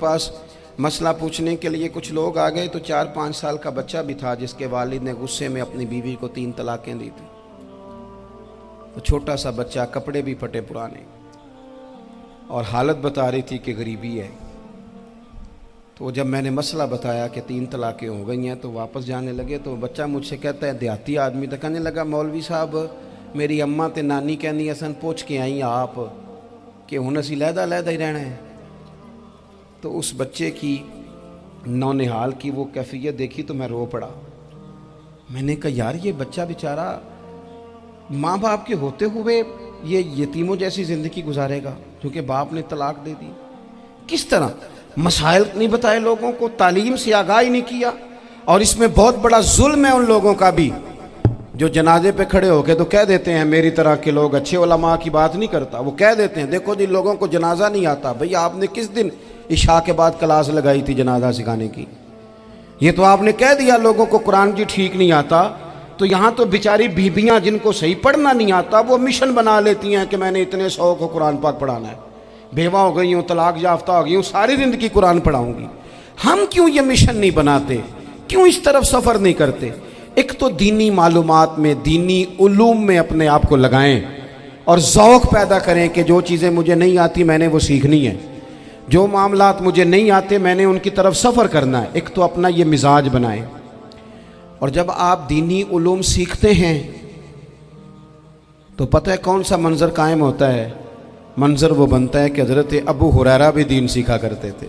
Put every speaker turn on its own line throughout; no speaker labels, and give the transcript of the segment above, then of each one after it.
पास मसला पूछने के लिए कुछ लोग आ गए तो 4-5 साल का बच्चा भी था जिसके वालिद ने गुस्से में अपनी बीवी को 3 तलाकें दी थी। तो छोटा सा बच्चा, कपड़े भी फटे पुराने, और हालत बता रही थी कि गरीबी है। तो जब मैंने मसला बताया कि 3 तलाकें हो गई हैं तो वापस जाने लगे, तो बच्चा मुझसे कहता है, देहाती आदमी, तो कहने लगा, मौलवी साहब मेरी अम्मा ते नानी कहनी असन पूछ के आई आप कि हुण असी लहदा ही रहना है। तो उस बच्चे की नौनिहाल की वो कैफियत देखी तो मैं रो पड़ा। मैंने कहा यार ये बच्चा बेचारा माँ बाप के होते हुए ये यतीमों जैसी ज़िंदगी गुजारेगा क्योंकि बाप ने तलाक दे दी। किस तरह मसाइल नहीं बताए लोगों को, तालीम से आगाही नहीं किया। और इसमें बहुत बड़ा जुल्म है उन लोगों का भी जो जनाजे पे खड़े होके तो कह देते हैं, मेरी तरह के लोग, अच्छे उलमा की बात नहीं करता, वो कह देते हैं देखो जिन लोगों को जनाजा नहीं आता, भैया आपने किस दिन इशा के बाद क्लास लगाई थी जनाजा सिखाने की? ये तो आपने कह दिया लोगों को कुरान जी ठीक नहीं आता। तो यहाँ तो बेचारी बीबियाँ जिनको सही पढ़ना नहीं आता वो मिशन बना लेती हैं कि मैंने इतने 100 को कुरान पाक पढ़ाना है, बेवा हो गई हूँ, तलाक याफ्ता हो गई हूँ, सारी ज़िंदगी कुरान पढ़ाऊँगी। हम क्यों ये मिशन नहीं बनाते, क्यों इस तरफ सफ़र नहीं करते? एक तो दीनी मालूमात में, दीनी उलूम में अपने आप को लगाएं और ज़ौक़ पैदा करें कि जो चीज़ें मुझे नहीं आती मैंने वो सीखनी है, जो मामलात मुझे नहीं आते मैंने उनकी तरफ सफ़र करना है। एक तो अपना ये मिजाज बनाएं। और जब आप दीनी उलूम सीखते हैं तो पता है कौन सा मंज़र कायम होता है? मंज़र वो बनता है कि हज़रत अबू हुरैरा भी दीन सीखा करते थे,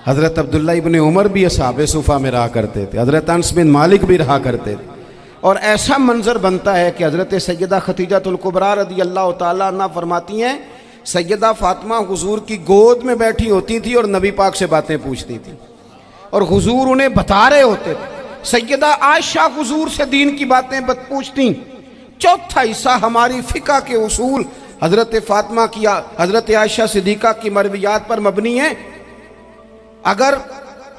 हज़रत अब्दुल्ला इब्न उमर भी असहाबे सुफ़ा में रहा करते थे, हज़रत अनस बिन मालिक भी रहा करते थे। और ऐसा मंज़र बनता है कि हज़रत सैयदा खदीजतुल कुबरा रज़ी अल्लाह तआला अन्हा फरमाती हैं, सैयदा फ़ातिमा हुज़ूर की गोद में बैठी होती थी और नबी पाक से बातें पूछती थी और हुज़ूर उन्हें बता रहे होते थे। सैयदा आयशा हुज़ूर से दीन की बातें पूछती। चौथा हिस्सा हमारी फ़िक़्ह के उसूल हज़रत फ़ातिमा की, हज़रत आयशा सिद्दीक़ा की मरवियात पर मबनी है। अगर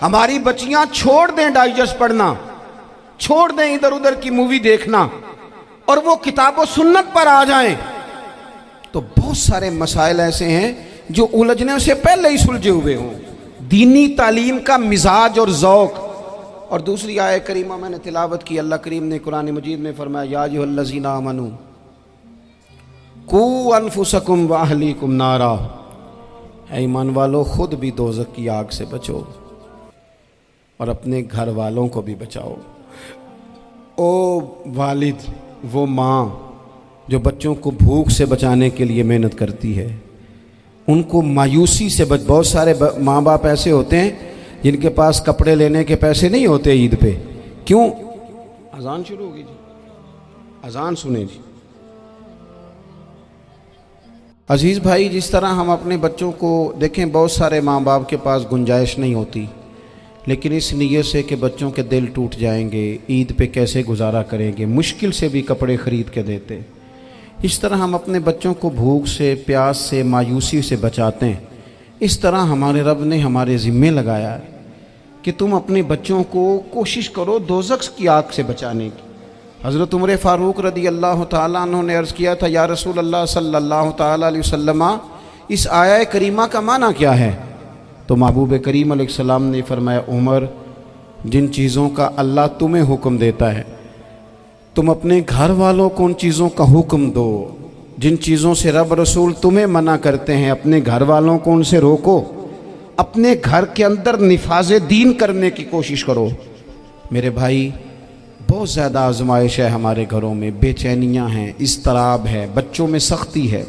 हमारी बच्चियां छोड़ दें डाइजेस्ट पढ़ना, छोड़ दें इधर उधर की मूवी देखना और वो किताबों सुन्नत पर आ जाएं तो बहुत सारे मसाइल ऐसे हैं जो उलझने से पहले ही सुलझे हुए हों। दीनी तालीम का मिजाज और ज़ौक़। और दूसरी आयत करीमा मैंने तिलावत की, अल्लाह करीम ने कुरान मजीद में फरमाया, या अय्युहल्लज़ीना आमनू कू अनफुसकुम व अहलीकुम नारा, ऐ ईमान वालों खुद भी दोज़ख की आग से बचो और अपने घर वालों को भी बचाओ। ओ वालिद, वो माँ जो बच्चों को भूख से बचाने के लिए मेहनत करती है, उनको मायूसी से बहुत सारे माँ बाप ऐसे होते हैं जिनके पास कपड़े लेने के पैसे नहीं होते ईद पे। क्यों? अजान शुरू होगी जी, अजान सुने जी। अजीज़ भाई, जिस तरह हम अपने बच्चों को देखें, बहुत सारे माँ बाप के पास गुंजाइश नहीं होती, लेकिन इस नीयत से कि बच्चों के दिल टूट जाएंगे, ईद पे कैसे गुजारा करेंगे, मुश्किल से भी कपड़े ख़रीद के देते। इस तरह हम अपने बच्चों को भूख से, प्यास से, मायूसी से बचाते हैं। इस तरह हमारे रब ने हमारे ज़िम्मे लगाया है कि तुम अपने बच्चों को कोशिश करो दोज़ख की आग से बचाने की। हज़रत उमर फ़ारूक रज़ी अल्लाह तआला अन्हु ने अर्ज़ किया था, या रसूल अल्लाह सल्लल्लाहु तआला अलैहि वसल्लम, इस आया करीमा का माना क्या है? तो महबूब करीम अलैहिस्सलाम ने फरमाया, उमर, जिन चीज़ों का अल्लाह तुम्हें हुक्म देता है तुम अपने घर वालों को उन चीज़ों का हुक्म दो, जिन चीज़ों से रब रसूल तुम्हें मना करते हैं अपने घर वालों को उनसे रोको, अपने घर के अंदर निफाज़े दीन करने की कोशिश करो। मेरे भाई, बहुत ज़्यादा आजमाइश है हमारे घरों में, बेचैनियाँ हैं, इज़्तिराब है, बच्चों में सख्ती है।